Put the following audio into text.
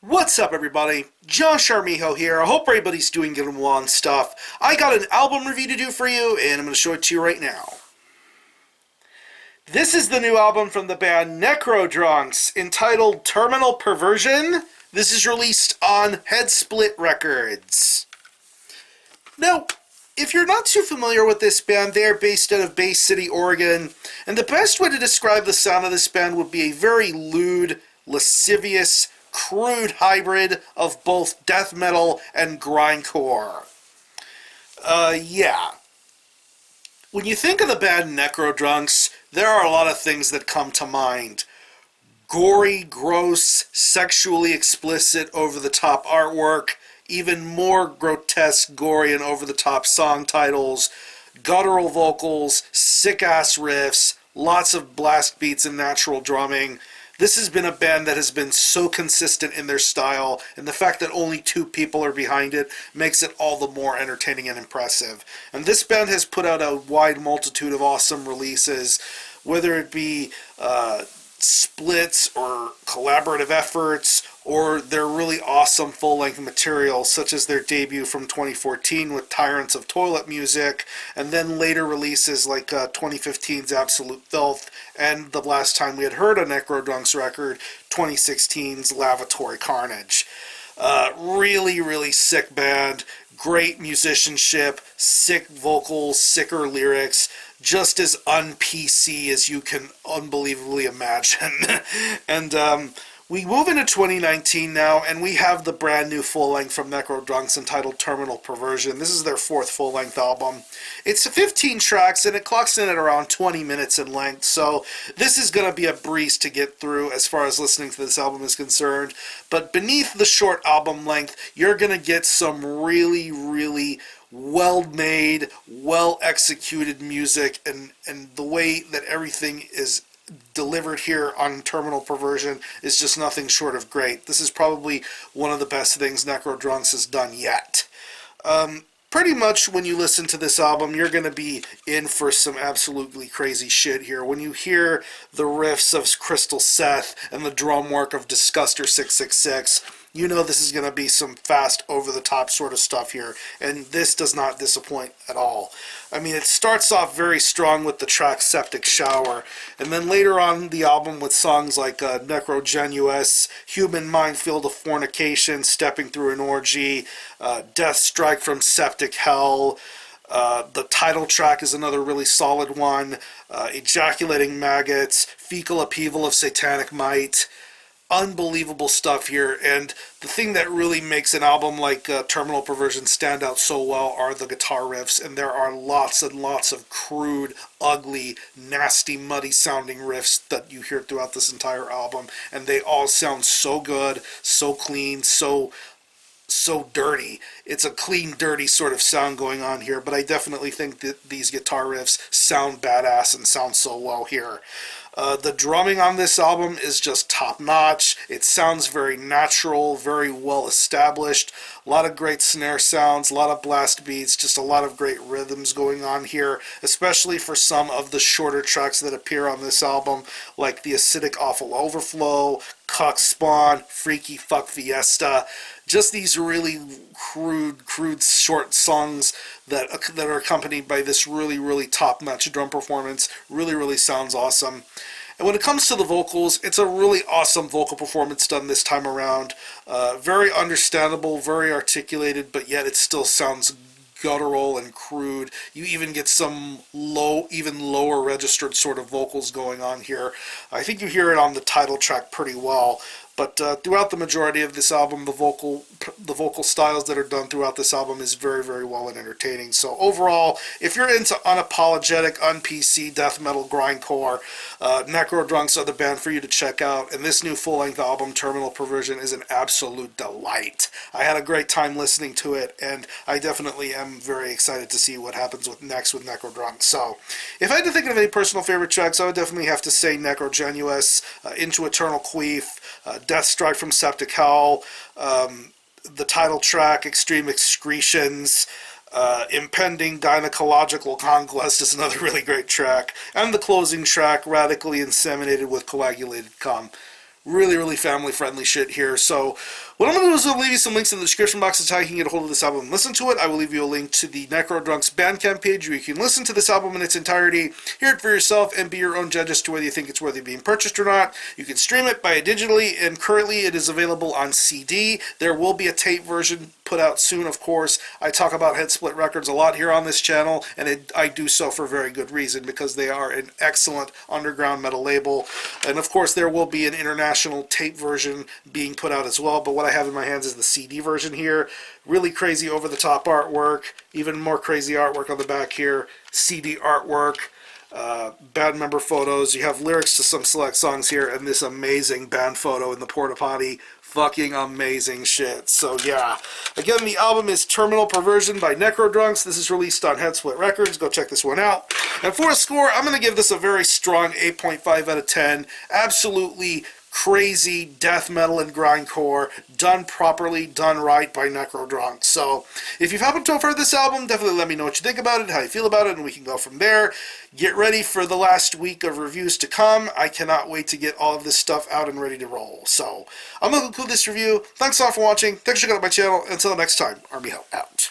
What's up, everybody? Josh Armijo here. I hope everybody's doing good and well and stuff. I got an album review to do for you, and I'm going to show it to you right now. This is the new album from the band Nekro Drunkz, entitled Terminal Perversion. This is released on Headsplit Records. Now, if you're not too familiar with this band, they are based out of Bay City, Oregon, and the best way to describe the sound of this band would be a very lewd, lascivious, crude hybrid of both death metal and grindcore. Yeah. When you think of the band Nekro Drunkz, there are a lot of things that come to mind. Gory, gross, sexually explicit, over-the-top artwork, even more grotesque, gory, and over-the-top song titles, guttural vocals, sick-ass riffs, lots of blast beats and natural drumming. This has been a band that has been so consistent in their style, and the fact that only two people are behind it makes it all the more entertaining and impressive. And this band has put out a wide multitude of awesome releases, whether it be splits or collaborative efforts, or their really awesome full-length material, such as their debut from 2014 with Tyrants of Toilet Music, and then later releases like 2015's Absolute Filth, and the last time we had heard a Nekro Drunkz record, 2016's Lavatory Carnage. Really, really sick band, great musicianship, sick vocals, sicker lyrics, just as un-PC as you can unbelievably imagine. And we move into 2019 now, and we have the brand new full-length from Nekro Drunkz entitled Terminal Perversion. This is their fourth full-length album. It's 15 tracks, and it clocks in at around 20 minutes in length, so this is going to be a breeze to get through as far as listening to this album is concerned. But beneath the short album length, you're going to get some really, really well-made, well-executed music, and the way that everything is delivered here on Terminal Perversion is just nothing short of great. This is probably one of the best things Nekro Drunkz has done yet. Pretty much when you listen to this album, you're going to be in for some absolutely crazy shit here. When you hear the riffs of Crystal Seth and the drum work of Disguster 666, you know this is going to be some fast, over-the-top sort of stuff here, and this does not disappoint at all. I mean, it starts off very strong with the track Septic Shower, and then later on the album with songs like Necrogenuous, Human Minefield of Fornication, Stepping Through an Orgy, Death Strike from Septic Hell. The title track is another really solid one. Ejaculating Maggots, Fecal Upheaval of Satanic Might. Unbelievable stuff here, and the thing that really makes an album like Terminal Perversion stand out so well are the guitar riffs, and there are lots and lots of crude, ugly, nasty, muddy sounding riffs that you hear throughout this entire album, and they all sound so good, so clean, so dirty. It's a clean, dirty sort of sound going on here, but I definitely think that these guitar riffs sound badass and sound so well here. The drumming on this album is just top-notch. It sounds very natural, very well established. A lot of great snare sounds, a lot of blast beats, just a lot of great rhythms going on here, especially for some of the shorter tracks that appear on this album, like the Acidic Awful Overflow, Cuck Spawn, Freaky Fuck Fiesta. Just these really crude short songs that are accompanied by this really, really top-notch drum performance. Really, really sounds awesome. And when it comes to the vocals, it's a really awesome vocal performance done this time around. Very understandable, very articulated, but yet it still sounds guttural and crude. You even get some even lower registered sort of vocals going on here. I think you hear it on the title track pretty well. But throughout the majority of this album, the vocal styles that are done throughout this album is very, very well and entertaining. So overall, if you're into unapologetic, un-PC, death metal, grindcore, Nekro Drunkz are the band for you to check out. And this new full-length album, Terminal Perversion, is an absolute delight. I had a great time listening to it, and I definitely am very excited to see what happens next with Nekro Drunkz. So if I had to think of any personal favorite tracks, I would definitely have to say Necrogenuous, Into Eternal Queef, Death Strike from Septic Hell, the title track, Extreme Excretions, Impending Gynecological Conquest is another really great track, and the closing track, Radically Inseminated with Coagulated Cum. Really, really family-friendly shit here. So what I'm going to do is I'll leave you some links in the description box of how you can get a hold of this album and listen to it. I will leave you a link to the Nekro Drunkz Bandcamp page where you can listen to this album in its entirety, hear it for yourself, and be your own judge as to whether you think it's worthy of being purchased or not. You can stream it, buy it digitally, and currently it is available on CD. There will be a tape version put out soon, of course. I talk about Headsplit Records a lot here on this channel, and I do so for very good reason, because they are an excellent underground metal label. And of course there will be an international tape version being put out as well, but what I have in my hands is the CD version here. Really crazy over-the-top artwork, even more crazy artwork on the back here, CD artwork, band member photos. You have lyrics to some select songs here, and this amazing band photo in the porta potty. Fucking amazing shit. So yeah, again, the album is Terminal Perversion by Nekro Drunkz. This is released on Headsplit Records. Go check this one out. And for a score, I'm going to give this a very strong 8.5 out of 10. Absolutely crazy death metal and grindcore, done properly, done right by Nekro Drunkz. So if you've happened to have heard this album, definitely let me know what you think about it, how you feel about it, and we can go from there. Get ready for the last week of reviews to come. I cannot wait to get all of this stuff out and ready to roll. So I'm going to conclude this review. Thanks all for watching. Thanks for checking out my channel. Until next time, Army Hell out.